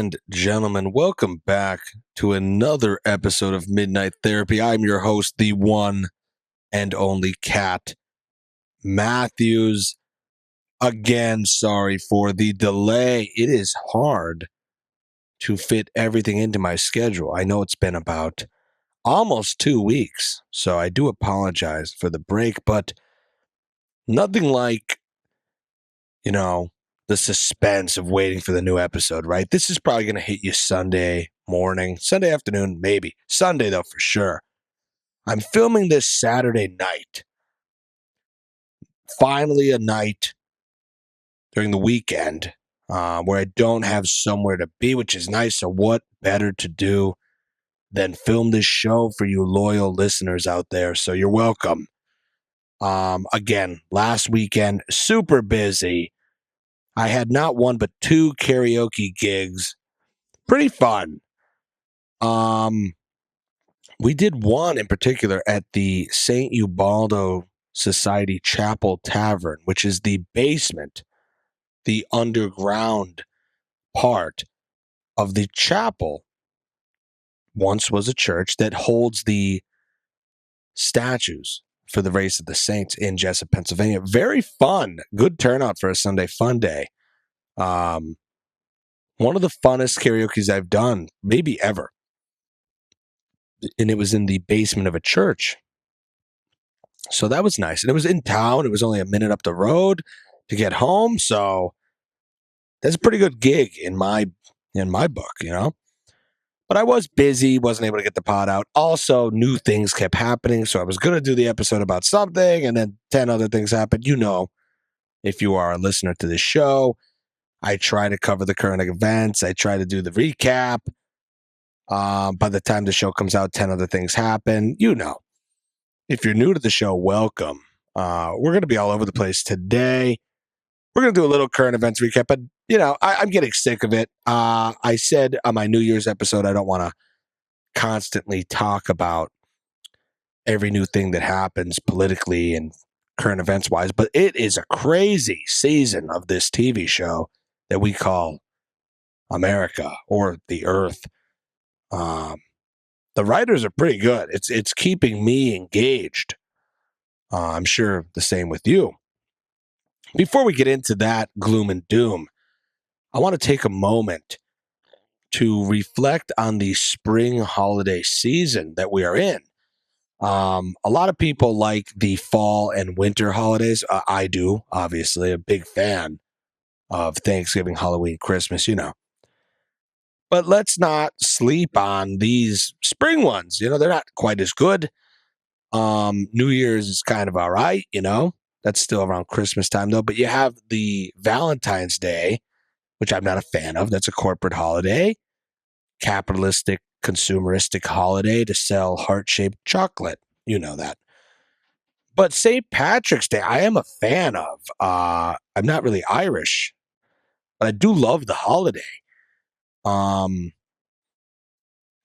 and gentlemen, welcome back to another episode of Midnight Therapy. I'm your host, the one and only Cat Matthews. Again, sorry for the delay. It is hard to fit everything into my schedule. I know it's been about almost 2 weeks, so I do apologize for the break, but nothing like, the suspense of waiting for the new episode, right? This is probably going to hit you Sunday morning, Sunday afternoon, maybe. Sunday, though, for sure. I'm filming this Saturday night. Finally, a night during the weekend where I don't have somewhere to be, which is nice. So what better to do than film this show for you loyal listeners out there? So you're welcome. Again, last weekend, super busy. I had not one but two karaoke gigs. Pretty fun. We did one in particular at the St. Ubaldo Society Chapel Tavern, which is the basement, the underground part of the chapel. Once was a church that holds the statues for the Race of the Saints in Jessup, Pennsylvania. Very fun. Good turnout for a Sunday fun day. One of the funnest karaoke's I've done, maybe ever. And it was in the basement of a church. So that was nice. And it was in town. It was only a minute up the road to get home. So that's a pretty good gig in my book, But I was busy, wasn't able to get the pod out. Also, new things kept happening. So I was going to do the episode about something, and then 10 other things happened. If you are a listener to this show, I try to cover the current events. I try to do the recap. By the time the show comes out, 10 other things happen. If you're new to the show, welcome. We're going to be all over the place today. We're going to do a little current events recap, but, I'm getting sick of it. I said on my New Year's episode, I don't want to constantly talk about every new thing that happens politically and current events wise, but it is a crazy season of this TV show that we call America or the Earth. The writers are pretty good. It's keeping me engaged. I'm sure the same with you. Before we get into that gloom and doom, I want to take a moment to reflect on the spring holiday season that we are in. A lot of people like the fall and winter holidays. I do, obviously, a big fan of Thanksgiving, Halloween, Christmas, But let's not sleep on these spring ones. They're not quite as good. New Year's is kind of all right, That's still around Christmas time, though. But you have the Valentine's Day, which I'm not a fan of. That's a corporate holiday, capitalistic, consumeristic holiday to sell heart-shaped chocolate. You know that. But St. Patrick's Day, I am a fan of. I'm not really Irish, but I do love the holiday. I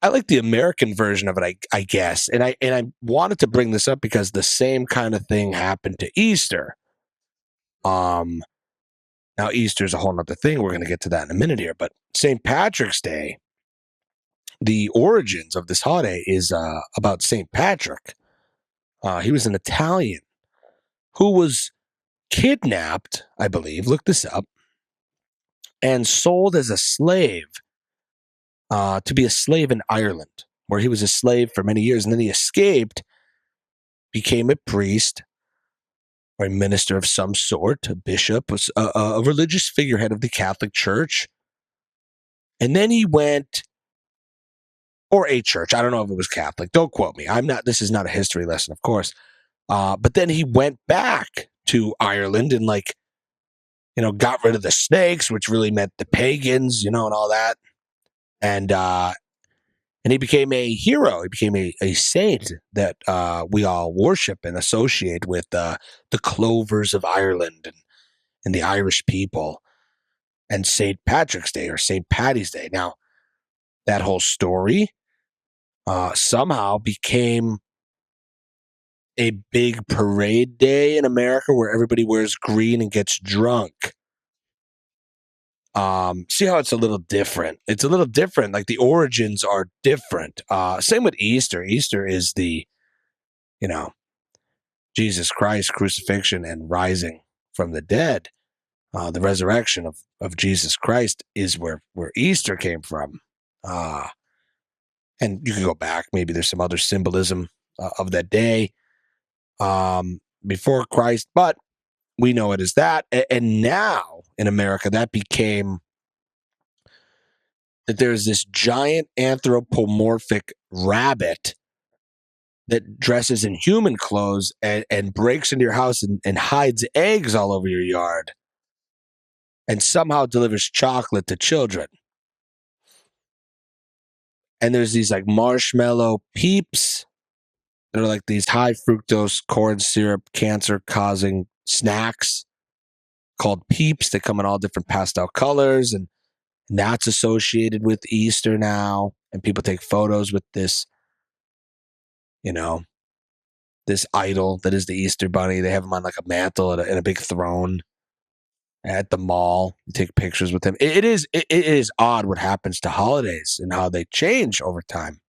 like the American version of it, I guess. And I wanted to bring this up because the same kind of thing happened to Easter. Now Easter's a whole nother thing. We're going to get to that in a minute here. But St. Patrick's Day, the origins of this holiday is about St. Patrick. He was an Italian who was kidnapped, I believe, look this up, and sold as a slave to be a slave in Ireland, where he was a slave for many years. And then he escaped, became a priest or a minister of some sort, a bishop, was a religious figurehead of the Catholic Church. And then he went, or a church, I don't know if it was Catholic, don't quote me. This is not a history lesson, of course. But then he went back to Ireland and got rid of the snakes, which really meant the pagans, and all that. And he became a hero. He became a saint that we all worship and associate with the Clovers of Ireland and the Irish people and St. Patrick's Day or St. Paddy's Day. Now, that whole story somehow became a big parade day in America where everybody wears green and gets drunk. See how it's a little different. It's a little different. Like the origins are different. Same with Easter. Easter is the, you know, Jesus Christ crucifixion and rising from the dead. The resurrection of Jesus Christ is where Easter came from. And you can go back. Maybe there's some other symbolism of that day before Christ, but we know it as that. And now in America, that became that there's this giant anthropomorphic rabbit that dresses in human clothes and breaks into your house and hides eggs all over your yard and somehow delivers chocolate to children. And there's these like marshmallow peeps that are like these high fructose corn syrup cancer causing snacks called peeps that come in all different pastel colors. And that's associated with Easter now. And people take photos with this, you know, this idol that is the Easter bunny. They have him on like a mantle and a big throne at the mall. You take pictures with him. It is odd what happens to holidays and how they change over time.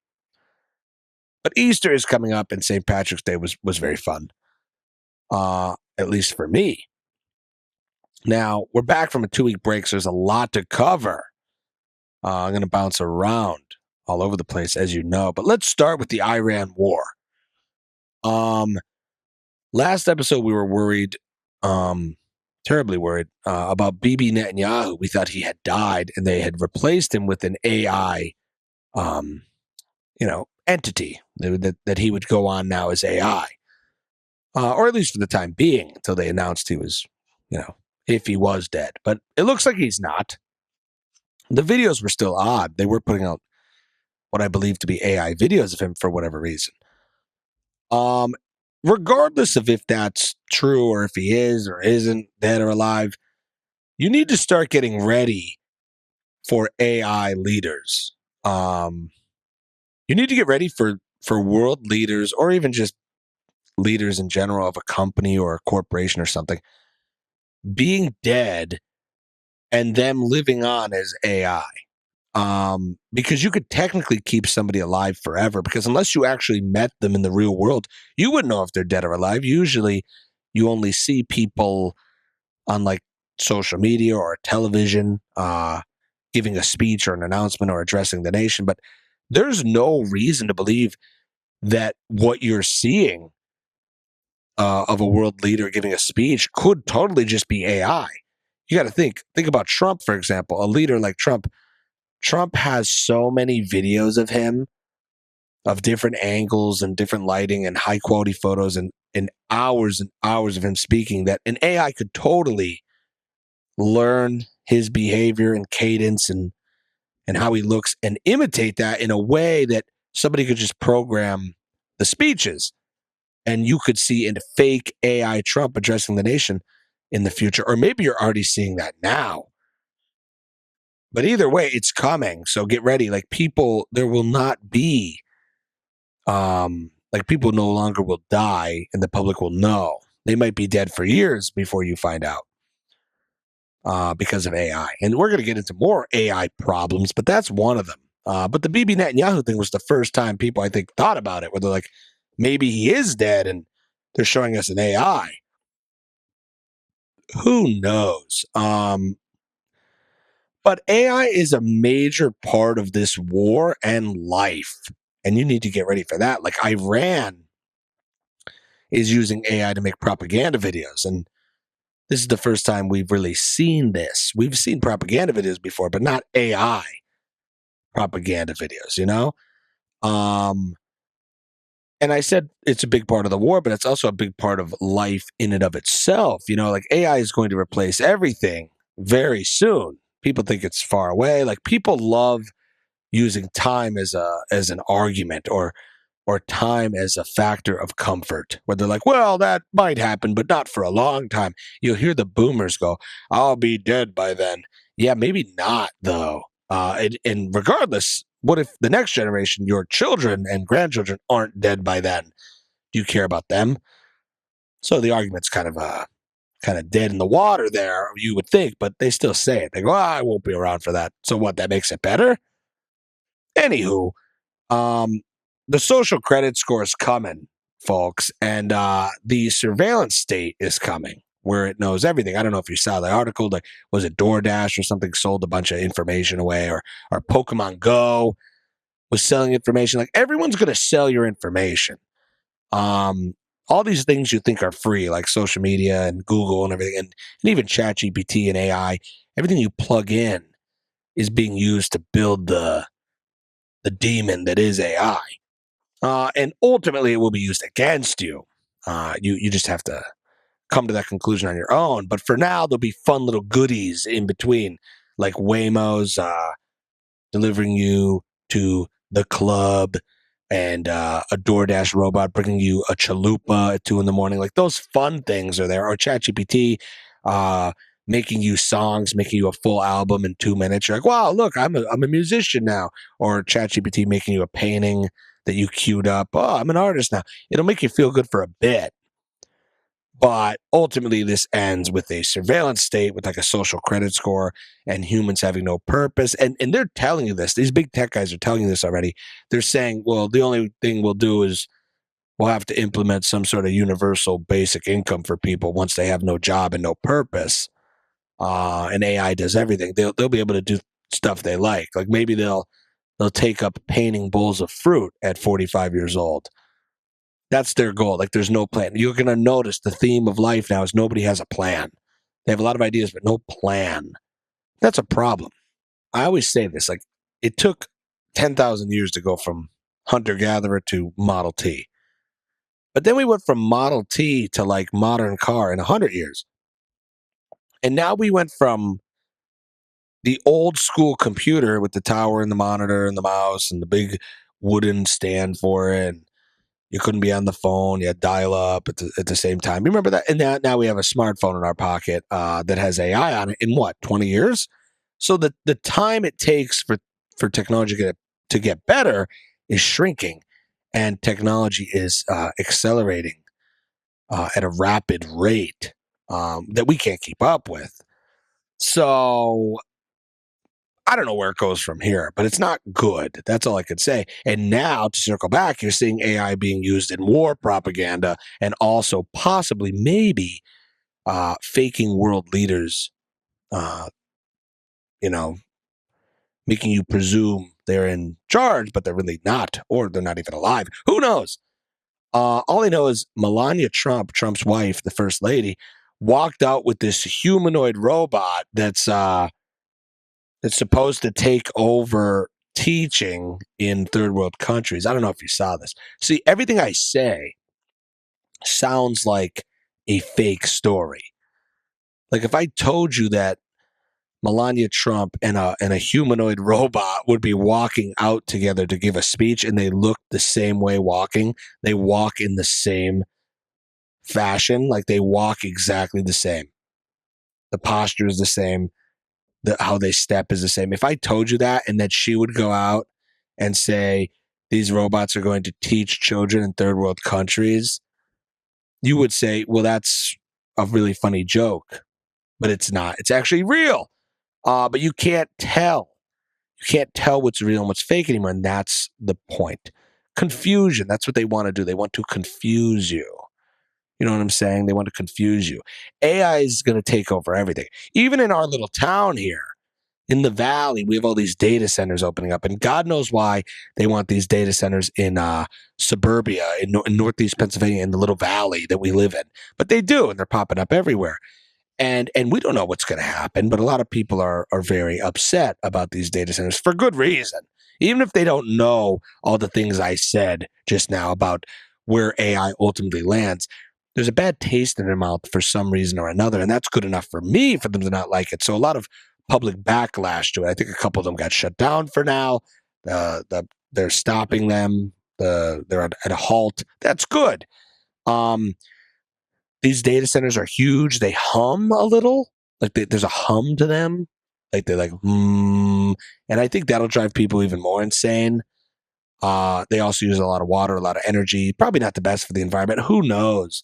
But Easter is coming up, and St. Patrick's Day was very fun, at least for me. Now we're back from a 2-week break, so there's a lot to cover. I'm going to bounce around all over the place, as you know. But let's start with the Iran war. Last episode we were worried, terribly worried about Bibi Netanyahu. We thought he had died, and they had replaced him with an AI, entity that he would go on now as AI, or at least for the time being, until they announced he was, if he was dead. But it looks like he's not. The videos were still odd. They were putting out what I believe to be AI videos of him for whatever reason. Regardless of if that's true or if he is or isn't dead or alive, you need to start getting ready for AI leaders. You need to get ready for world leaders or even just leaders in general of a company or a corporation or something being dead and them living on as AI. Because you could technically keep somebody alive forever, because unless you actually met them in the real world, you wouldn't know if they're dead or alive. Usually you only see people on like social media or television, giving a speech or an announcement or addressing the nation. But there's no reason to believe that what you're seeing of a world leader giving a speech could totally just be AI. You got to think about Trump, for example. A leader like Trump has so many videos of him, of different angles and different lighting and high quality photos and hours of him speaking, that an AI could totally learn his behavior and cadence and how he looks and imitate that in a way that somebody could just program the speeches. And you could see a fake AI Trump addressing the nation in the future. Or maybe you're already seeing that now. But either way, it's coming. So get ready. Like people, there will not be, like people no longer will die and the public will know. They might be dead for years before you find out because of AI. And we're going to get into more AI problems, but that's one of them. But the Bibi Netanyahu thing was the first time people, I think, thought about it, where they're like, maybe he is dead and they're showing us an AI. Who knows? But AI is a major part of this war and life. And you need to get ready for that. Like Iran is using AI to make propaganda videos. And this is the first time we've really seen this. We've seen propaganda videos before, but not AI propaganda videos, And I said it's a big part of the war, but it's also a big part of life in and of itself. Like AI is going to replace everything very soon. People think it's far away. Like people love using time as an argument or time as a factor of comfort, where they're like, well, that might happen, but not for a long time. You'll hear the boomers go, I'll be dead by then. Yeah, maybe not though. And regardless, what if the next generation, your children and grandchildren, aren't dead by then? Do you care about them? So the argument's kind of kind of dead in the water there, you would think, but they still say it. They go, I won't be around for that. So what, that makes it better? Anywho, um, the social credit score is coming, folks, and the surveillance state is coming where it knows everything. I don't know if you saw the article, like was it DoorDash or something sold a bunch of information away, or Pokemon Go was selling information. Like everyone's going to sell your information. Um, all these things you think are free, like social media and Google and everything, and even ChatGPT and AI, everything you plug in is being used to build the demon that is AI. And ultimately, it will be used against you. You just have to come to that conclusion on your own. But for now, there'll be fun little goodies in between, like Waymo's delivering you to the club, and a DoorDash robot bringing you a chalupa at 2 a.m. Like those fun things are there. Or ChatGPT uh, making you songs, making you a full album in 2 minutes. You're like, wow, look, I'm a musician now. Or ChatGPT making you a painting that you queued up. Oh, I'm an artist now. It'll make you feel good for a bit. But ultimately, this ends with a surveillance state with like a social credit score and humans having no purpose. And they're telling you this. These big tech guys are telling you this already. They're saying, well, the only thing we'll do is we'll have to implement some sort of universal basic income for people once they have no job and no purpose. And AI does everything. They'll be able to do stuff they like. Like maybe they'll take up painting bowls of fruit at 45 years old. That's their goal. Like there's no plan. You're going to notice the theme of life now is nobody has a plan. They have a lot of ideas, but no plan. That's a problem. I always say this, like it took 10,000 years to go from hunter gatherer to Model T. But then we went from Model T to like modern car in 100 years. And now we went from the old school computer with the tower and the monitor and the mouse and the big wooden stand for it. And you couldn't be on the phone. You had dial up at the same time. You remember that? And now we have a smartphone in our pocket that has AI on it in what, 20 years? So the time it takes for technology to get better is shrinking, and technology is accelerating at a rapid rate that we can't keep up with. So I don't know where it goes from here, but it's not good. That's all I could say. And now, to circle back, you're seeing AI being used in war propaganda and also possibly, maybe, faking world leaders, uh, you know, making you presume they're in charge, but they're really not, or they're not even alive. Who knows? All I know is Melania Trump, Trump's wife, the first lady, walked out with this humanoid robot that's supposed to take over teaching in third world countries. I don't know if you saw this. See, everything I say sounds like a fake story. Like if I told you that Melania Trump and a humanoid robot would be walking out together to give a speech and they look the same way walking, they walk in the same fashion, like they walk exactly the same. The posture is the same, how they step is the same. If I told you that and that she would go out and say these robots are going to teach children in third world countries, you would say, well, that's a really funny joke, but it's not. It's actually real. But you can't tell. You can't tell what's real and what's fake anymore. And that's the point. Confusion. That's what they want to do. They want to confuse you. You know what I'm saying? They want to confuse you. AI is going to take over everything. Even in our little town here, in the valley, we have all these data centers opening up, and God knows why they want these data centers in suburbia, in Northeast Pennsylvania, in the little valley that we live in. But they do, and they're popping up everywhere. And we don't know what's going to happen, but a lot of people are very upset about these data centers for good reason. Even if they don't know all the things I said just now about where AI ultimately lands, there's a bad taste in their mouth for some reason or another, and that's good enough for me for them to not like it. So a lot of public backlash to it. I think a couple of them got shut down for now. They're stopping them. They're at a halt. That's good. These data centers are huge. They hum a little. Like there's a hum to them. Like they're like, and I think that'll drive people even more insane. They also use a lot of water, a lot of energy. Probably not the best for the environment. Who knows?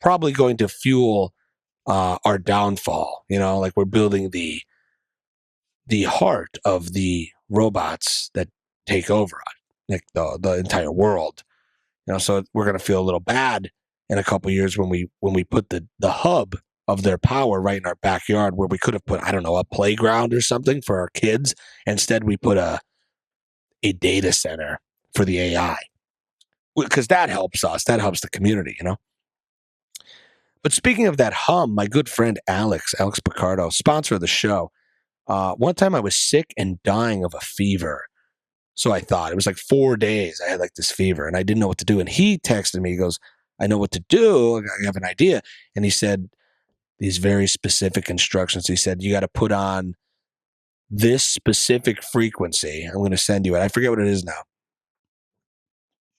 Probably going to fuel our downfall. Like we're building the heart of the robots that take over us, like the entire world. So we're going to feel a little bad in a couple of years when we put the hub of their power right in our backyard, where we could have put, I don't know, a playground or something for our kids. Instead, we put a data center for the AI, because that helps us. That helps the community. But speaking of that hum, my good friend Alex Picardo, sponsor of the show, one time I was sick and dying of a fever. So I thought it was like 4 days. I had like this fever and I didn't know what to do. And he texted me, he goes, I know what to do. I have an idea. And he said these very specific instructions. He said, you got to put on this specific frequency. I'm going to send you it. I forget what it is now,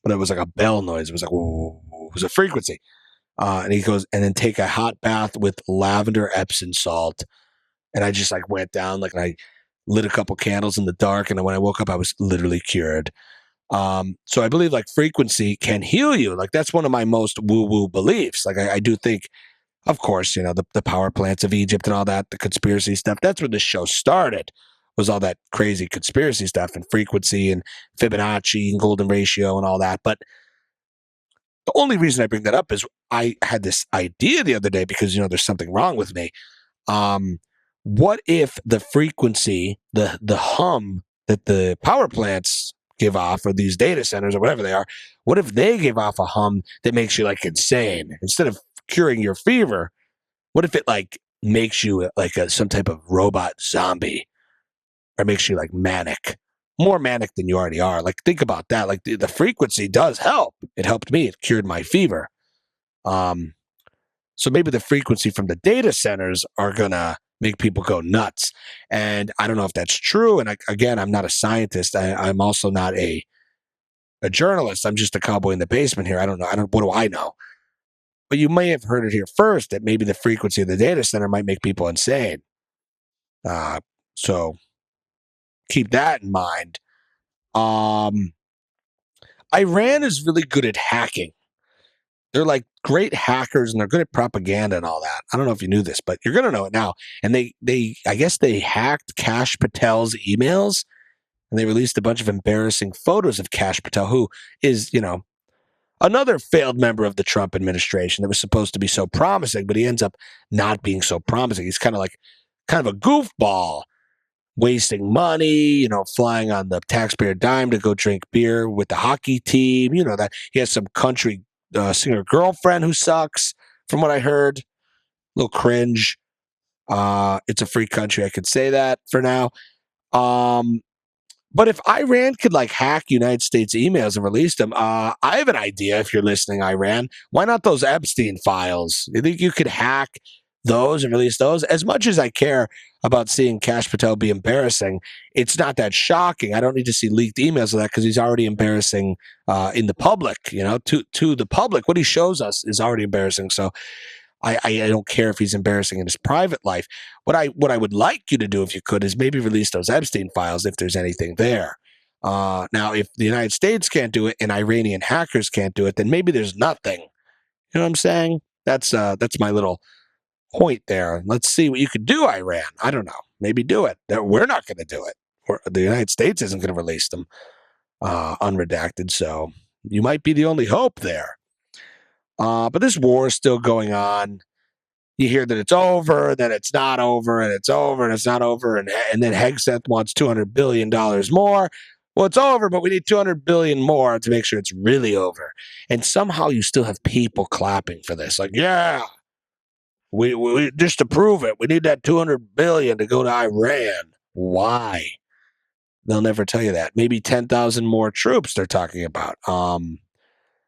but it was like a bell noise. It was like, whoa, it was a frequency. And he goes, and then take a hot bath with lavender Epsom salt. And I just like went down, like, and I lit a couple candles in the dark. And when I woke up, I was literally cured. So I believe like frequency can heal you. Like that's one of my most woo-woo beliefs. Like I do think, of course, the power plants of Egypt and all that, the conspiracy stuff. That's where this show started, was all that crazy conspiracy stuff and frequency and Fibonacci and golden ratio and all that. But the only reason I bring that up is I had this idea the other day because, there's something wrong with me. What if the frequency, the hum that the power plants give off, or these data centers or whatever they are, what if they give off a hum that makes you like insane? Instead of curing your fever, what if it like makes you like some type of robot zombie, or makes you like manic, more manic than you already are? Like think about that. Like the frequency does help. It helped me. It cured my fever. So maybe the frequency from the data centers are going to make people go nuts. And I don't know if that's true. And again, I'm not a scientist. I'm also not a journalist. I'm just a cowboy in the basement here. I don't know. What do I know? But you may have heard it here first, that maybe the frequency of the data center might make people insane. So keep that in mind. Iran is really good at hacking. They're like great hackers, and they're good at propaganda and all that. I don't know if you knew this, but you're going to know it now. And I guess they hacked Kash Patel's emails, and they released a bunch of embarrassing photos of Kash Patel, who is, another failed member of the Trump administration that was supposed to be so promising, but he ends up not being so promising. He's kind of a goofball, wasting money, flying on the taxpayer dime to go drink beer with the hockey team. That he has some country singer girlfriend who sucks, from what I heard. A little cringe. It's a free country. I could say that for now. But if Iran could like hack United States emails and release them, I have an idea. If you're listening, Iran, why not those Epstein files? You think you could hack those and release those? As much as I care about seeing Kash Patel be embarrassing, it's not that shocking. I don't need to see leaked emails of that, because he's already embarrassing in the public. To the public, what he shows us is already embarrassing. So I don't care if he's embarrassing in his private life. What I would like you to do, if you could, is maybe release those Epstein files if there's anything there. Now, if the United States can't do it and Iranian hackers can't do it, then maybe there's nothing. You know what I'm saying? That's my little point there. Let's see what you could do, Iran. I don't know. Maybe do it. We're not going to do it. The United States isn't going to release them unredacted. So you might be the only hope there. But this war is still going on. You hear that it's over, then it's not over, and it's over, and it's not over, and then Hegseth wants $200 billion more. Well, it's over, but we need $200 billion more to make sure it's really over. And somehow you still have people clapping for this. Like, yeah, we just to prove it, we need that $200 billion to go to Iran. Why? They'll never tell you that. Maybe 10,000 more troops they're talking about. I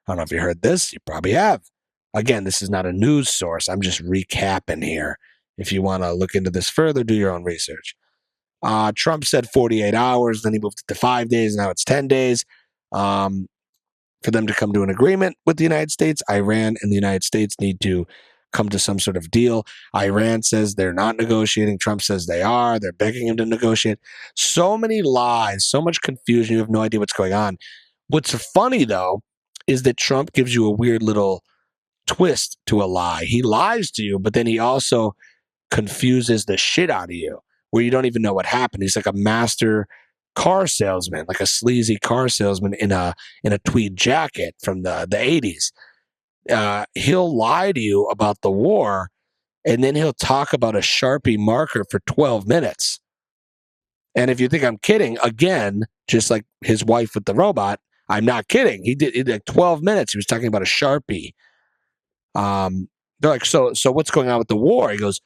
don't know if you heard this. You probably have. Again, this is not a news source. I'm just recapping here. If you want to look into this further, do your own research. Trump said 48 hours, then he moved it to 5 days. Now it's 10 days for them to come to an agreement with the United States. Iran and the United States need to come to some sort of deal. Iran says they're not negotiating. Trump says they are. They're begging him to negotiate. So many lies, so much confusion. You have no idea what's going on. What's funny, though, is that Trump gives you a weird little twist to a lie. He lies to you, but then he also confuses the shit out of you where you don't even know what happened. He's like a master car salesman, like a sleazy car salesman in a tweed jacket from the 80s. He'll lie to you about the war, and then he'll talk about a Sharpie marker for 12 minutes. And if you think I'm kidding, again, just like his wife with the robot, I'm not kidding. He did like 12 minutes. He was talking about a Sharpie. They're like, so what's going on with the war? He goes,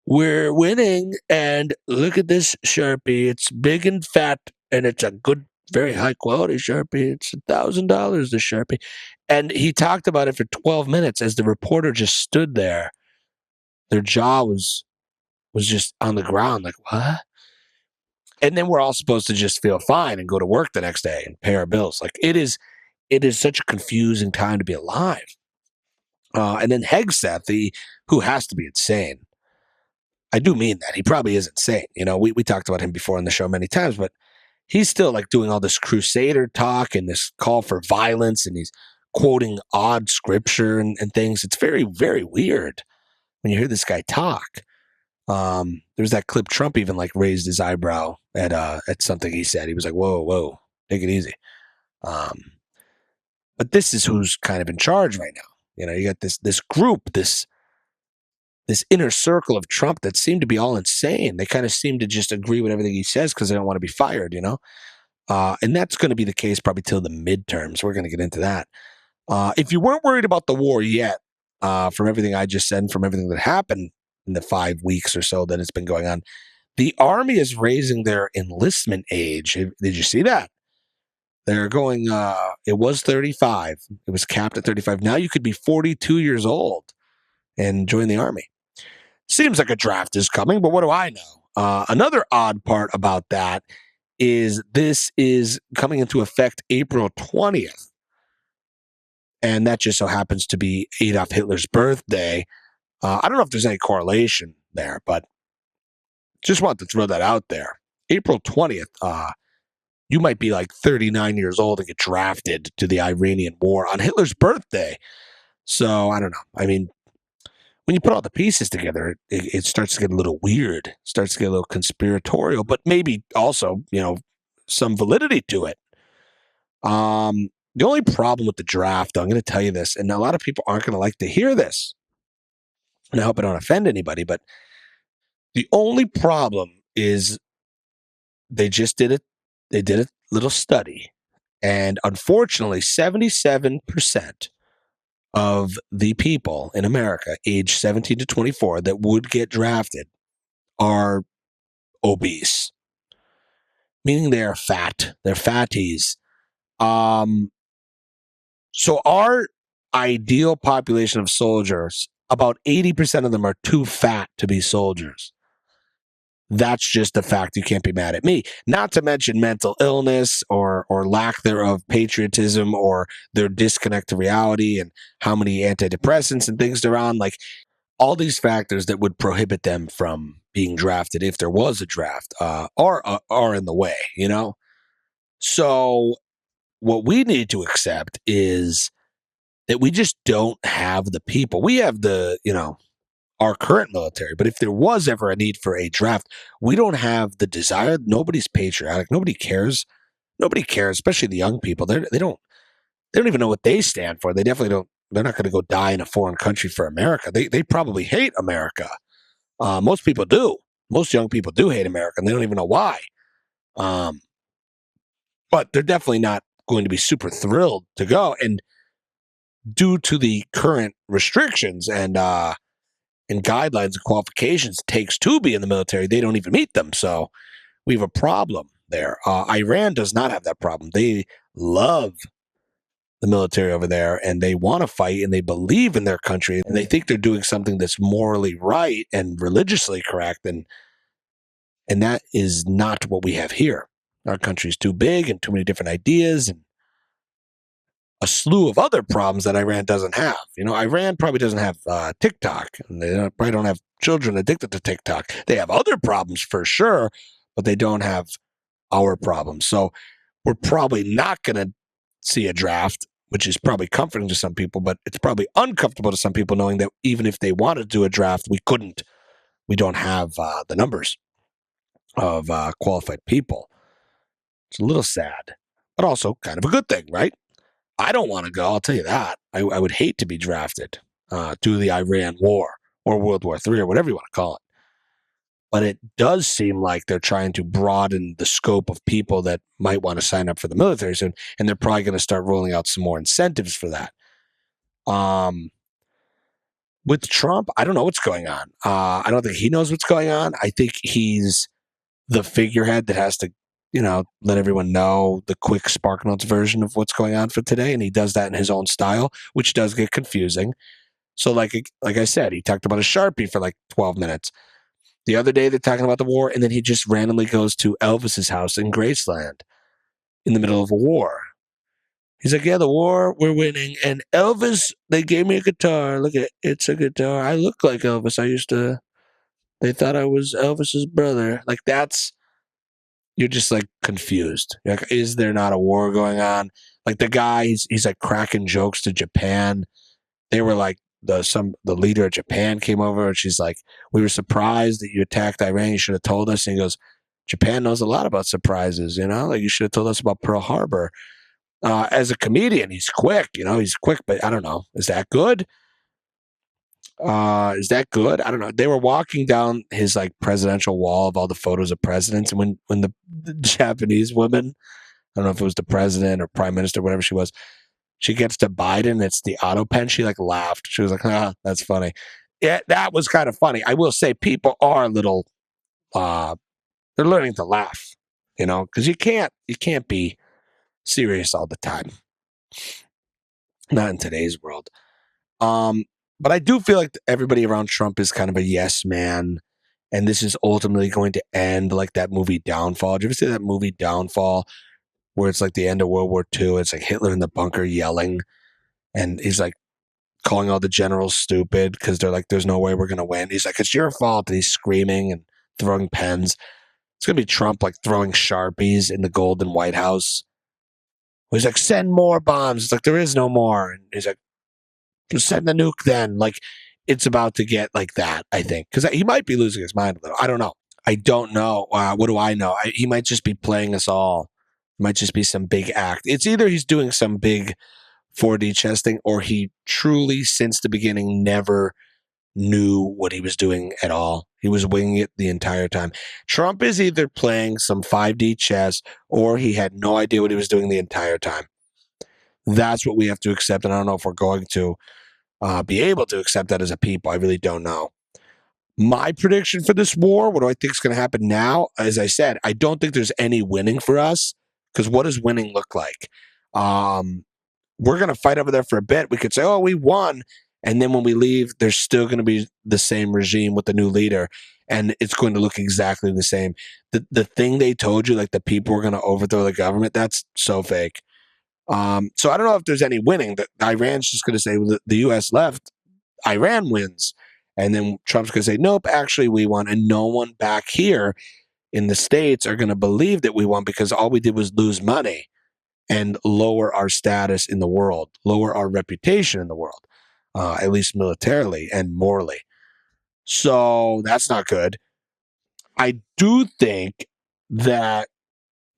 we're winning, and look at this Sharpie. It's big and fat, and it's a good, very high quality Sharpie. It's $1,000, the Sharpie. And he talked about it for 12 minutes as the reporter just stood there. Their jaw was just on the ground, like, what? And then we're all supposed to just feel fine and go to work the next day and pay our bills. Like, it is such a confusing time to be alive. And then Hegseth, who has to be insane. I do mean that. He probably is insane. You know, we talked about him before on the show many times, but he's still like doing all this crusader talk and this call for violence, and he's quoting odd scripture and things. It's very, very weird when you hear this guy talk. There's that clip. Trump even like raised his eyebrow at something he said. He was like, whoa, take it easy. But this is who's kind of in charge right now. You know, you got this group, this inner circle of Trump that seem to be all insane. They kind of seem to just agree with everything he says because they don't want to be fired, you know? And that's going to be the case probably till the midterms. We're going to get into that. If you weren't worried about the war yet, from everything I just said and from everything that happened in the 5 weeks or so that it's been going on, the Army is raising their enlistment age. Did you see that? They're going, it was 35. It was capped at 35. Now you could be 42 years old and join the Army. Seems like a draft is coming, but what do I know? Another odd part about that is this is coming into effect April 20th. And that just so happens to be Adolf Hitler's birthday. I don't know if there's any correlation there, but just want to throw that out there. April 20th, you might be like 39 years old and get drafted to the Iranian war on Hitler's birthday. So I don't know. I mean, when you put all the pieces together, it starts to get a little weird. It starts to get a little conspiratorial, but maybe also, you know, some validity to it. The only problem with the draft, I'm going to tell you this, and a lot of people aren't going to like to hear this, and I hope I don't offend anybody, but the only problem is they just did it. They did a little study, and unfortunately, 77% of the people in America age 17 to 24 that would get drafted are obese, meaning they are fat. They're fatties. So our ideal population of soldiers, about 80% of them are too fat to be soldiers. That's just a fact. You can't be mad at me. Not to mention mental illness or lack thereof, patriotism, or their disconnect to reality and how many antidepressants and things they're on. Like all these factors that would prohibit them from being drafted if there was a draft are in the way, you know? So what we need to accept is that we just don't have the people. We have our current military, but if there was ever a need for a draft, we don't have the desire. Nobody's patriotic. Nobody cares. Nobody cares, especially the young people. They don't even know what they stand for. They definitely don't. They're not going to go die in a foreign country for America. They probably hate America. Most people do. Most young people do hate America, and they don't even know why. But they're definitely not going to be super thrilled to go. And due to the current restrictions and guidelines and qualifications it takes to be in the military, they don't even meet them. So we have a problem there. Iran does not have that problem. They love the military over there, and they want to fight, and they believe in their country, and they think they're doing something that's morally right and religiously correct, and that is not what we have here. Our country's too big and too many different ideas and a slew of other problems that Iran doesn't have. You know, Iran probably doesn't have TikTok, and they probably don't have children addicted to TikTok. They have other problems for sure, but they don't have our problems. So we're probably not going to see a draft which is probably comforting to some people, but it's probably uncomfortable to some people knowing that even if they wanted to do a draft, we couldn't. We don't have the numbers of qualified people. It's a little sad, but also kind of a good thing, right? I don't want to go. I'll tell you that. I would hate to be drafted due to the Iran War or World War III or whatever you want to call it. But it does seem like they're trying to broaden the scope of people that might want to sign up for the military soon, and they're probably going to start rolling out some more incentives for that. With Trump, I don't know what's going on. I don't think he knows what's going on. I think he's the figurehead that has to, let everyone know the quick Spark Notes version of what's going on for today, and he does that in his own style, which does get confusing. So, like I said, he talked about a Sharpie for like 12 minutes. The other day, they're talking about the war, and then he just randomly goes to Elvis's house in Graceland in the middle of a war. He's like, yeah, the war, we're winning. And Elvis, they gave me a guitar. Look at it. It's a guitar. I look like Elvis. They thought I was Elvis's brother. Like, you're just like confused. You're like, is there not a war going on? Like the guy, he's like cracking jokes to Japan. They were like, the leader of Japan came over and she's like, we were surprised that you attacked Iran. You should have told us. And he goes, Japan knows a lot about surprises, like you should have told us about Pearl Harbor. As a comedian, he's quick, but I don't know. Is that good? I don't know. They were walking down his like presidential wall of all the photos of presidents. And when the Japanese woman, I don't know if it was the president or prime minister, whatever she was, she gets to Biden. It's the auto pen. She like laughed. She was like, that's funny. Yeah, that was kind of funny. I will say people are a little, they're learning to laugh, because you can't be serious all the time. Not in today's world. But I do feel like everybody around Trump is kind of a yes man. And this is ultimately going to end like that movie Downfall. Did you ever see that movie Downfall where it's like the end of World War II? It's like Hitler in the bunker yelling. And he's like calling all the generals stupid because they're like, there's no way we're going to win. He's like, it's your fault. And he's screaming and throwing pens. It's going to be Trump like throwing Sharpies in the Golden White House. He's like, send more bombs. It's like, there is no more. And he's like, send the nuke then. Like, it's about to get like that, I think. Because he might be losing his mind a little. I don't know. What do I know? He might just be playing us all. It might just be some big act. It's either he's doing some big 4D chess thing or he truly, since the beginning, never knew what he was doing at all. He was winging it the entire time. Trump is either playing some 5D chess or he had no idea what he was doing the entire time. That's what we have to accept. And I don't know if we're going to be able to accept that as a people. I really don't know. My prediction for this war, what do I think is going to happen now? As I said, I don't think there's any winning for us because what does winning look like? We're going to fight over there for a bit. We could say, oh, we won. And then when we leave, there's still going to be the same regime with the new leader. And it's going to look exactly the same. The thing they told you, like the people were going to overthrow the government, that's so fake. So I don't know if there's any winning. Iran's just going to say the U.S. left, Iran wins. And then Trump's going to say, nope, actually we won. And no one back here in the States are going to believe that we won because all we did was lose money and lower our status in the world, lower our reputation in the world, at least militarily and morally. So that's not good. I do think that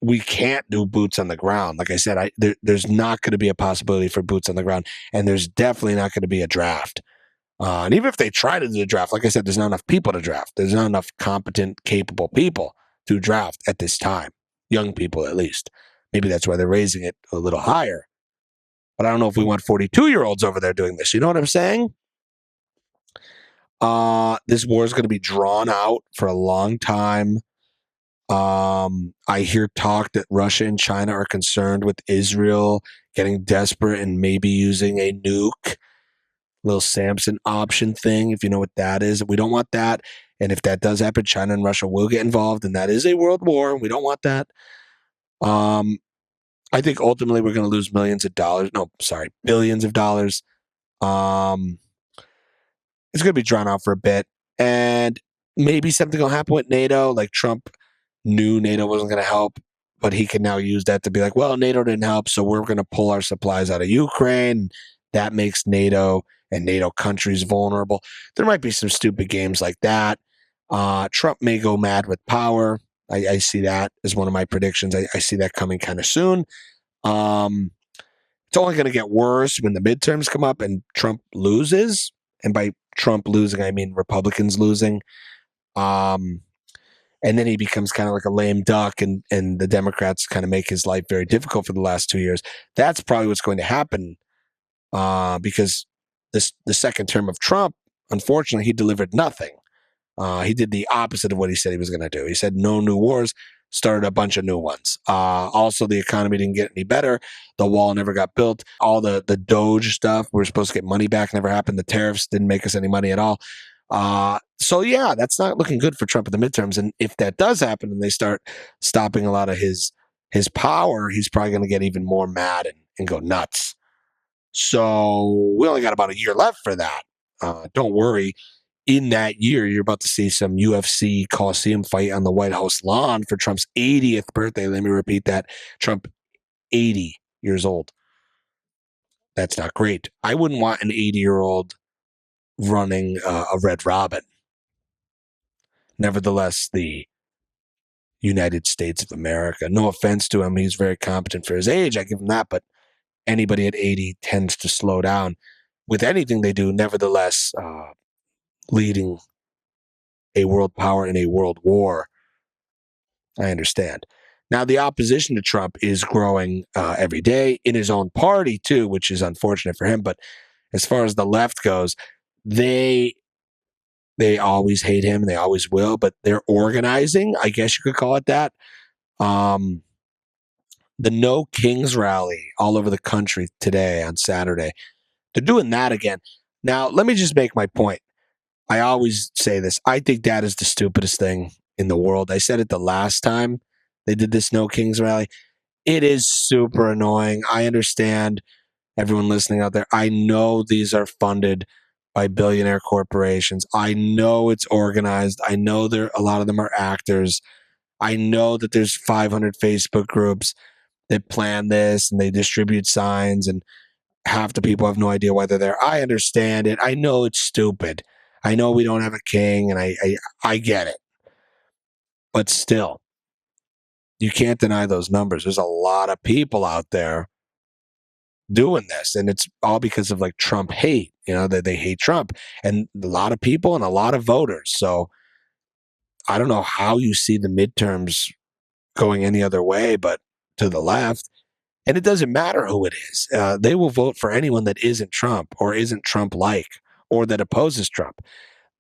we can't do boots on the ground. Like I said, there's not going to be a possibility for boots on the ground, and there's definitely not going to be a draft. And even if they try to do a draft, like I said, there's not enough people to draft. There's not enough competent, capable people to draft at this time. Young people, at least. Maybe that's why they're raising it a little higher. But I don't know if we want 42-year-olds over there doing this. You know what I'm saying? This war is going to be drawn out for a long time. I hear talk that Russia and China are concerned with Israel getting desperate and maybe using a nuke, little Samson option thing, if you know what that is. We don't want that. And if that does happen, China and Russia will get involved, and that is a world war. We don't want that. I think ultimately we're going to lose billions of dollars. It's going to be drawn out for a bit. And maybe something will happen with NATO. Like Trump knew NATO wasn't going to help, but he can now use that to be like, well, NATO didn't help, so we're going to pull our supplies out of Ukraine. That makes NATO and NATO countries vulnerable. There might be some stupid games like that. Trump may go mad with power. I see that as one of my predictions. I see that coming kind of soon. It's only going to get worse when the midterms come up and Trump loses. And by Trump losing, I mean Republicans losing. And then he becomes kind of like a lame duck, and the Democrats kind of make his life very difficult for the last 2 years. That's probably what's going to happen because the second term of Trump, unfortunately, he delivered nothing. He did the opposite of what he said he was going to do. He said no new wars, started a bunch of new ones. Also, the economy didn't get any better. The wall never got built. All the Doge stuff, we were supposed to get money back, never happened. The tariffs didn't make us any money at all. So yeah, that's not looking good for Trump in the midterms. And if that does happen and they start stopping a lot of his power, he's probably going to get even more mad and go nuts. So we only got about a year left for that. Don't worry. In that year, you're about to see some UFC Coliseum fight on the White House lawn for Trump's 80th birthday. Let me repeat that. Trump, 80 years old. That's not great. I wouldn't want an 80-year-old running a Red Robin. Nevertheless, the United States of America. No offense to him. He's very competent for his age. I give him that. But anybody at 80 tends to slow down with anything they do. Nevertheless, leading a world power in a world war, I understand. Now, the opposition to Trump is growing every day in his own party, too, which is unfortunate for him. But as far as the left goes, they always hate him and they always will, but they're organizing, I guess you could call it that. The No Kings rally all over the country today on Saturday. They're doing that again. Now, let me just make my point. I always say this. I think that is the stupidest thing in the world. I said it the last time they did this No Kings rally. It is super annoying. I understand everyone listening out there. I know these are funded by billionaire corporations. I know it's organized. I know a lot of them are actors. I know that there's 500 Facebook groups that plan this and they distribute signs and half the people have no idea why they're there. I understand it. I know it's stupid. I know we don't have a king, and I get it. But still, you can't deny those numbers. There's a lot of people out there doing this, and it's all because of like Trump hate. You know, they hate Trump, and a lot of people and a lot of voters. So I don't know how you see the midterms going any other way but to the left. And it doesn't matter who it is. They will vote for anyone that isn't Trump or isn't Trump-like or that opposes Trump.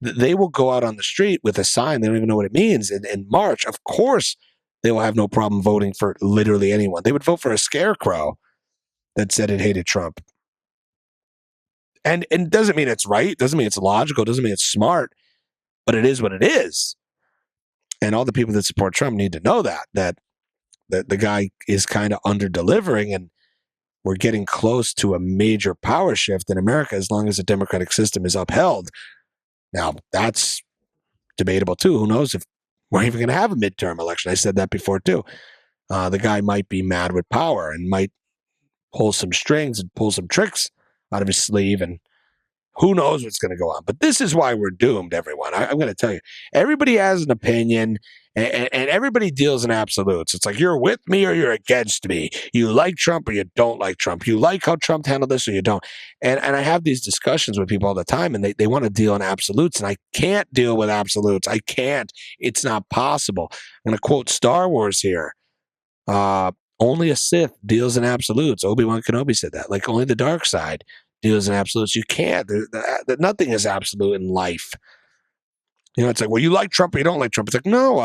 They will go out on the street with a sign. They don't even know what it means. In March, of course, they will have no problem voting for literally anyone. They would vote for a scarecrow that said it hated Trump. And it doesn't mean it's right. It doesn't mean it's logical. It doesn't mean it's smart. But it is what it is. And all the people that support Trump need to know that the guy is kind of under-delivering, and we're getting close to a major power shift in America as long as the democratic system is upheld. Now, that's debatable, too. Who knows if we're even going to have a midterm election? I said that before, too. The guy might be mad with power and might pull some strings and pull some tricks out of his sleeve, and who knows what's going to go on. But this is why we're doomed, everyone. I'm going to tell you. Everybody has an opinion, and everybody deals in absolutes. It's like you're with me or you're against me. You like Trump or you don't like Trump. You like how Trump handled this or you don't. And I have these discussions with people all the time, and they want to deal in absolutes, and I can't deal with absolutes. I can't. It's not possible. I'm going to quote Star Wars here. Only a Sith deals in absolutes. Obi-Wan Kenobi said that. Like, only the dark side deals in absolutes. You can't. Nothing is absolute in life. You know, it's like, well, you like Trump or you don't like Trump. It's like, no,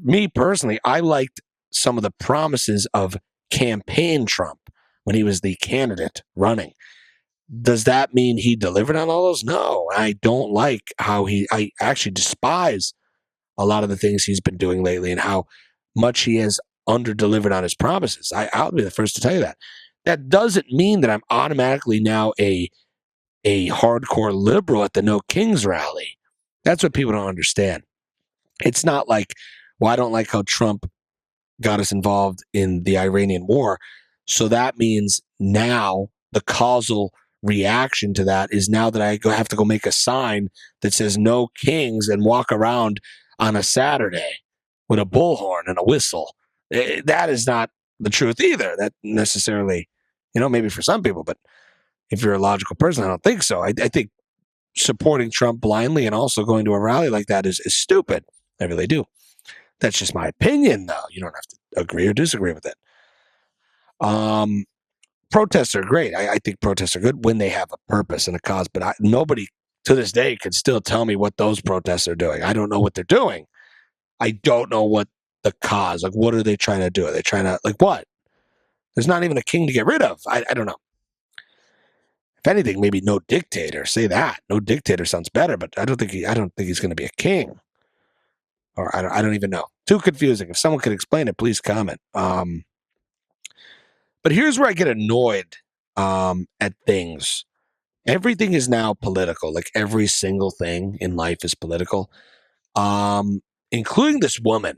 me personally, I liked some of the promises of campaign Trump when he was the candidate running. Does that mean he delivered on all those? No, I don't like how I actually despise a lot of the things he's been doing lately and how much he has under-delivered on his promises. I'll be the first to tell you that. That doesn't mean that I'm automatically now a hardcore liberal at the No Kings rally. That's what people don't understand. It's not like, well, I don't like how Trump got us involved in the Iranian war. So that means now the causal reaction to that is now that I have to go make a sign that says no kings and walk around on a Saturday with a bullhorn and a whistle. That is not the truth either. That necessarily, maybe for some people, but if you're a logical person, I don't think so. I think supporting Trump blindly and also going to a rally like that is stupid. I really do. That's just my opinion, though. You don't have to agree or disagree with it. Protests are great. I think protests are good when they have a purpose and a cause, but nobody to this day can still tell me what those protests are doing. I don't know what they're doing. I don't know what the cause, like, what are they trying to do? Are they trying to, like, what? There's not even a king to get rid of. I don't know. If anything, maybe no dictator. Say that. No dictator sounds better, but I don't think he's going to be a king. Or I don't even know. Too confusing. If someone could explain it, please comment. But here's where I get annoyed at things. Everything is now political. Like every single thing in life is political, including this woman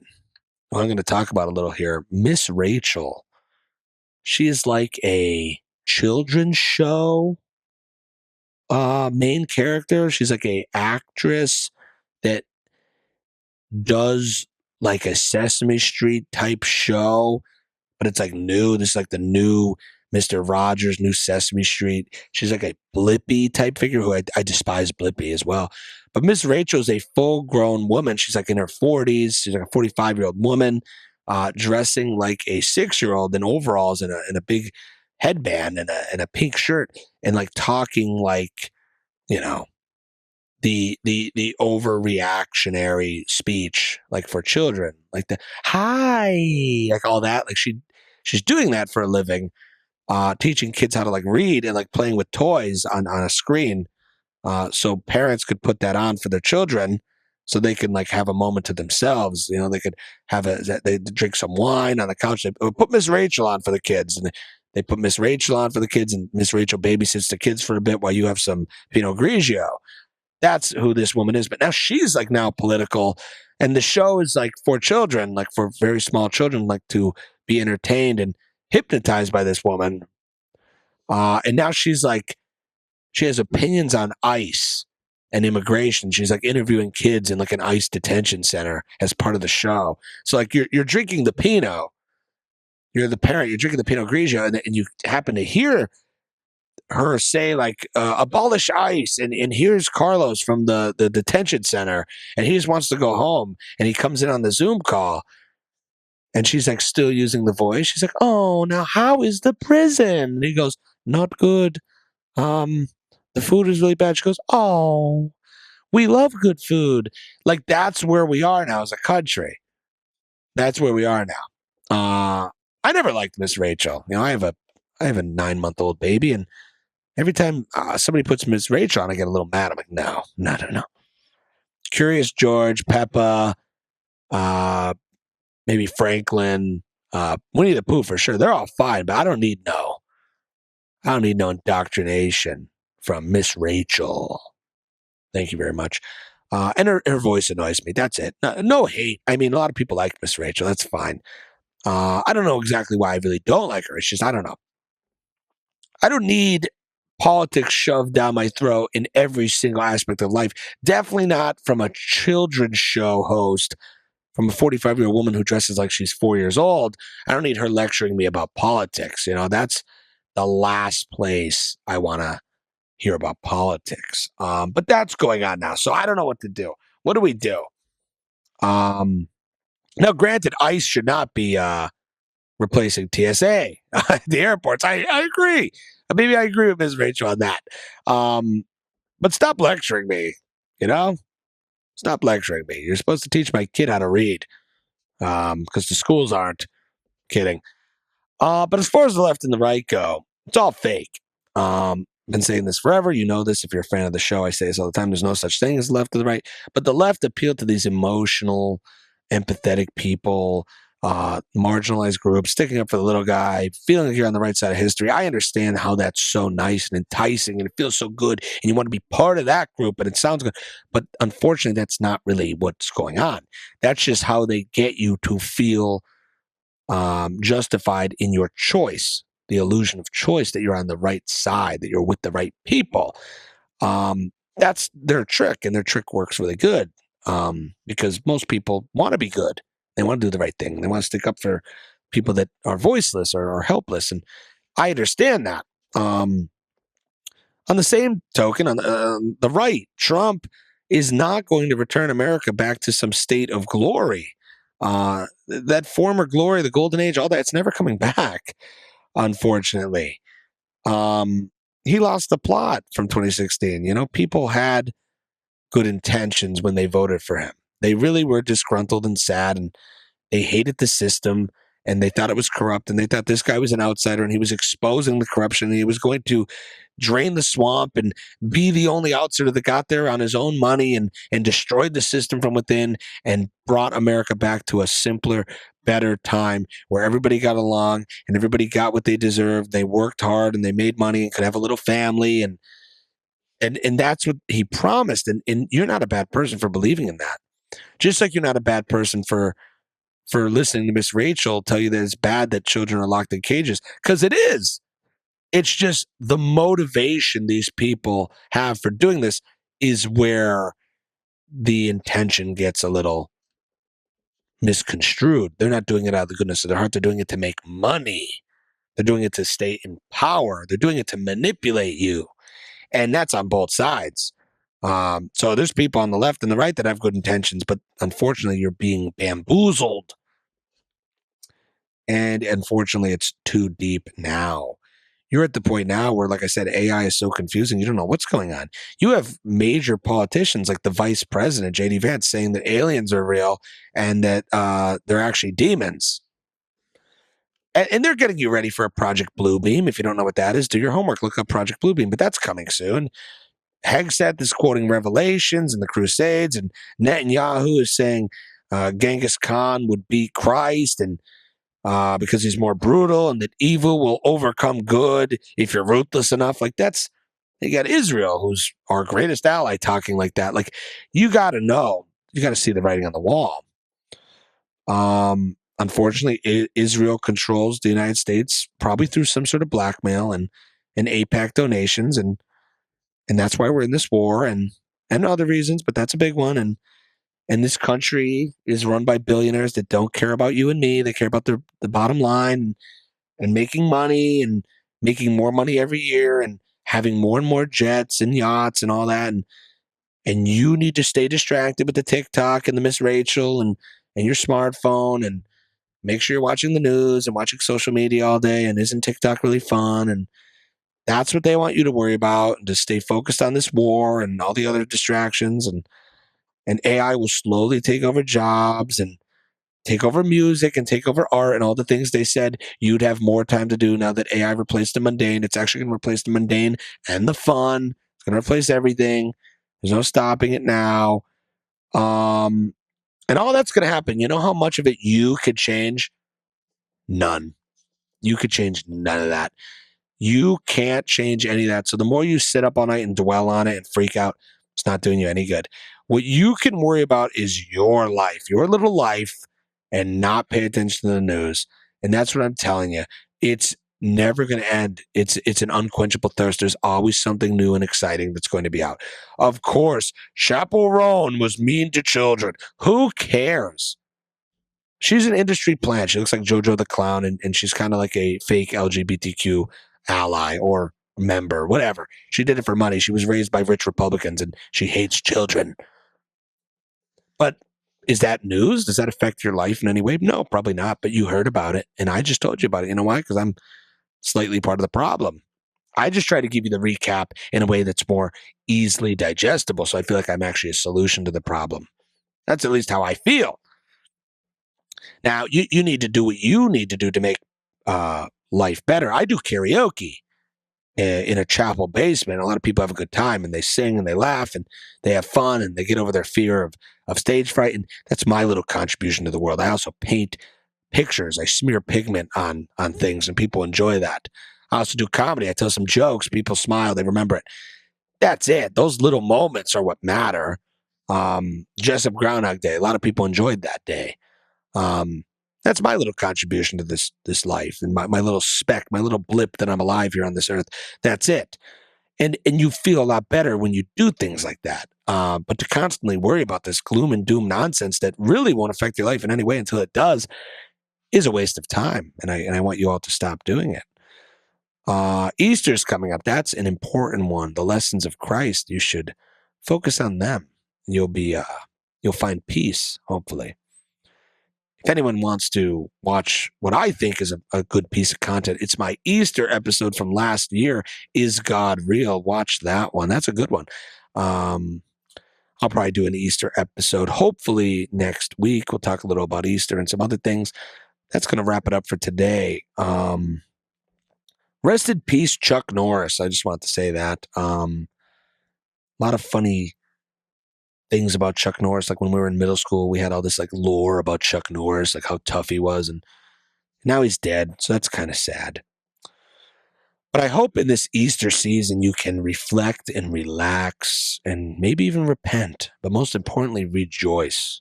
who I'm going to talk about a little here, Miss Rachel. She is like a children's show main character. She's like a actress that does like a Sesame Street type show, but it's like new. This is like the new Mr. Rogers, new Sesame Street. She's like a Blippi type figure who I despise Blippi as well. But Miss Rachel is a full grown woman. She's like in her 40s. She's like a 45-year-old woman dressing like a 6-year-old in overalls and a big headband and a pink shirt and like talking like, the overreactionary speech like for children, like the hi, like all that. Like she's doing that for a living, teaching kids how to like read and like playing with toys on a screen, so parents could put that on for their children, so they can like have a moment to themselves. They could they drink some wine on the couch. They put Miss Rachel on for the kids, and they put Miss Rachel on for the kids, and Miss Rachel babysits the kids for a bit while you have some Pinot Grigio. That's who this woman is. But now she's like now political, and the show is like for children, like for very small children, like to be entertained and hypnotized by this woman. And now she's like, she has opinions on ICE and immigration. She's like interviewing kids in like an ICE detention center as part of the show. So like you're drinking the Pinot, you're the parent, you're drinking the Pinot Grigio, and you happen to hear her say like abolish ICE, and here's Carlos from the detention center, and he just wants to go home, and he comes in on the Zoom call, and she's like still using the voice. She's like, oh, now how is the prison? And he goes, not good. The food is really bad. She goes, oh, we love good food. Like that's where we are now as a country. That's where we are now. I never liked Miss Rachel. I have a 9-month-old baby, and every time somebody puts Miss Rachel on, I get a little mad. I'm like, no. Curious George, Peppa, maybe Franklin, Winnie the Pooh for sure. They're all fine, but I don't need no indoctrination from Miss Rachel. Thank you very much. And her voice annoys me. That's it. No hate. I mean, a lot of people like Miss Rachel. That's fine. I don't know exactly why I really don't like her. It's just, I don't know. I don't need politics shoved down my throat in every single aspect of life. Definitely not from a children's show host, from a 45-year-old woman who dresses like she's 4 years old. I don't need her lecturing me about politics. That's the last place I want to hear about politics. But that's going on now. So I don't know what to do. What do we do? Now, granted, ICE should not be replacing TSA at the airports. I agree. Maybe I agree with Ms. Rachel on that. But stop lecturing me, Stop lecturing me. You're supposed to teach my kid how to read, because the schools aren't. Kidding. But as far as the left and the right go, it's all fake. Been saying this forever. You know this if you're a fan of the show. I say this all the time. There's no such thing as the left or the right. But the left appeal to these emotional, empathetic people, marginalized groups, sticking up for the little guy, feeling like you're on the right side of history. I understand how that's so nice and enticing, and it feels so good, and you want to be part of that group, and it sounds good. But unfortunately, that's not really what's going on. That's just how they get you to feel justified in your choice, the illusion of choice that you're on the right side, that you're with the right people. That's their trick, and their trick works really good because most people want to be good. They want to do the right thing. They want to stick up for people that are voiceless or helpless, and I understand that. On the same token, on the right, Trump is not going to return America back to some state of glory. That former glory, the golden age, all that, it's never coming back, unfortunately. He lost the plot from 2016. People had good intentions when they voted for him. They really were disgruntled and sad, and they hated the system, and they thought it was corrupt, and they thought this guy was an outsider, and he was exposing the corruption, and he was going to drain the swamp and be the only outsider that got there on his own money and destroyed the system from within and brought America back to a simpler, better time where everybody got along and everybody got what they deserved. They worked hard and they made money and could have a little family and that's what he promised. And you're not a bad person for believing in that. Just like you're not a bad person for listening to Miss Rachel tell you that it's bad that children are locked in cages, because it is. It's just the motivation these people have for doing this is where the intention gets a little misconstrued. They're not doing it out of the goodness of their heart. They're doing it to make money. They're doing it to stay in power. They're doing it to manipulate you. And that's on both sides. So there's people on the left and the right that have good intentions, but unfortunately, you're being bamboozled. And unfortunately, it's too deep now. You're at the point now where, like I said, AI is so confusing. You don't know what's going on. You have major politicians like the vice president, J.D. Vance, saying that aliens are real and that they're actually demons. And they're getting you ready for a Project Bluebeam. If you don't know what that is, do your homework. Look up Project Bluebeam, but that's coming soon. Hegseth is quoting Revelations and the Crusades, and Netanyahu is saying Genghis Khan would beat Christ, and because he's more brutal, and that evil will overcome good if you're ruthless enough. Like you got Israel, who's our greatest ally, talking like that. Like, you got to know, you got to see the writing on the wall. Unfortunately, Israel controls the United States probably through some sort of blackmail and AIPAC donations, and that's why we're in this war, and other reasons, but that's a big one. And this country is run by billionaires that don't care about you and me. They care about the bottom line and making money and making more money every year and having more and more jets and yachts and all that. And you need to stay distracted with the TikTok and the Miss Rachel and your smartphone, and make sure you're watching the news and watching social media all day. And isn't TikTok really fun? And that's what they want you to worry about, and to stay focused on this war and all the other distractions. And AI will slowly take over jobs and take over music and take over art and all the things they said you'd have more time to do now that AI replaced the mundane. It's actually going to replace the mundane and the fun. It's going to replace everything. There's no stopping it now. And all that's going to happen. You know how much of it you could change? None. You could change none of that. You can't change any of that. So the more you sit up all night and dwell on it and freak out, it's not doing you any good. What you can worry about is your life, your little life, and not pay attention to the news. And that's what I'm telling you. It's never going to end. It's an unquenchable thirst. There's always something new and exciting that's going to be out. Of course, Chappell Roan was mean to children. Who cares? She's an industry plant. She looks like JoJo the Clown, and she's kind of like a fake LGBTQ ally or member, whatever. She did it for money. She was raised by rich Republicans, and she hates children. But is that news? Does that affect your life in any way? No, probably not. But you heard about it, and I just told you about it. You know why? Because I'm slightly part of the problem. I just try to give you the recap in a way that's more easily digestible, so I feel like I'm actually a solution to the problem. That's at least how I feel. Now, you need to do what you need to do to make life better. I do karaoke in a chapel basement. A lot of people have a good time, and they sing and they laugh and they have fun and they get over their fear of stage fright. And that's my little contribution to the world. I also paint pictures. I smear pigment on things, and people enjoy that. I also do comedy. I tell some jokes. People smile. They remember it. That's it. Those little moments are what matter. Jessup Groundhog Day. A lot of people enjoyed that day. That's my little contribution to this life and my little speck, my little blip that I'm alive here on this earth. That's it. And you feel a lot better when you do things like that. But to constantly worry about this gloom and doom nonsense that really won't affect your life in any way until it does is a waste of time. And I want you all to stop doing it. Easter's coming up. That's an important one. The lessons of Christ. You should focus on them. You'll find peace, hopefully. If anyone wants to watch what I think is a good piece of content, it's my Easter episode from last year, Is God Real? Watch that one. That's a good one. I'll probably do an Easter episode, hopefully next week. We'll talk a little about Easter and some other things. That's going to wrap it up for today. Rest in peace, Chuck Norris. I just want to say that. A lot of funny things about Chuck Norris. Like when we were in middle school, we had all this like lore about Chuck Norris, like how tough he was. And now he's dead. So that's kind of sad. But I hope in this Easter season you can reflect and relax and maybe even repent, but most importantly, rejoice.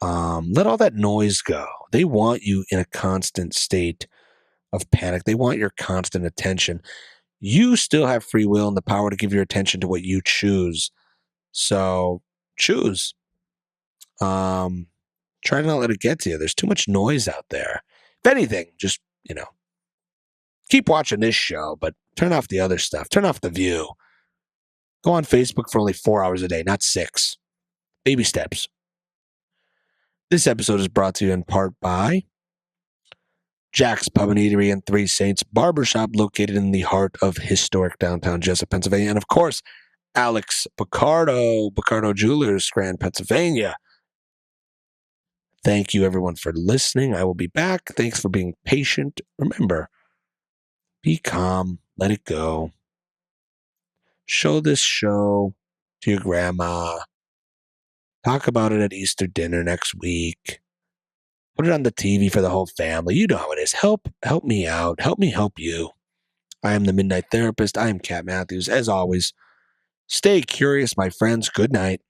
Let all that noise go. They want you in a constant state of panic. They want your constant attention. You still have free will and the power to give your attention to what you choose. So choose. Try to not let it get to you. There's too much noise out there. If anything, just, keep watching this show, but turn off the other stuff. Turn off The View. Go on Facebook for only 4 hours a day, not 6. Baby steps. This episode is brought to you in part by Jack's Pub and Eatery and Three Saints Barbershop, located in the heart of historic downtown Jessup, Pennsylvania. And of course, Alex Picardo Jewelers, Grand, Pennsylvania. Thank you, everyone, for listening. I will be back. Thanks for being patient. Remember, be calm. Let it go. Show this show to your grandma. Talk about it at Easter dinner next week. Put it on the TV for the whole family. You know how it is. Help me out. Help me help you. I am the Midnight Therapist. I am Cat Matthews. As always, stay curious, my friends. Good night.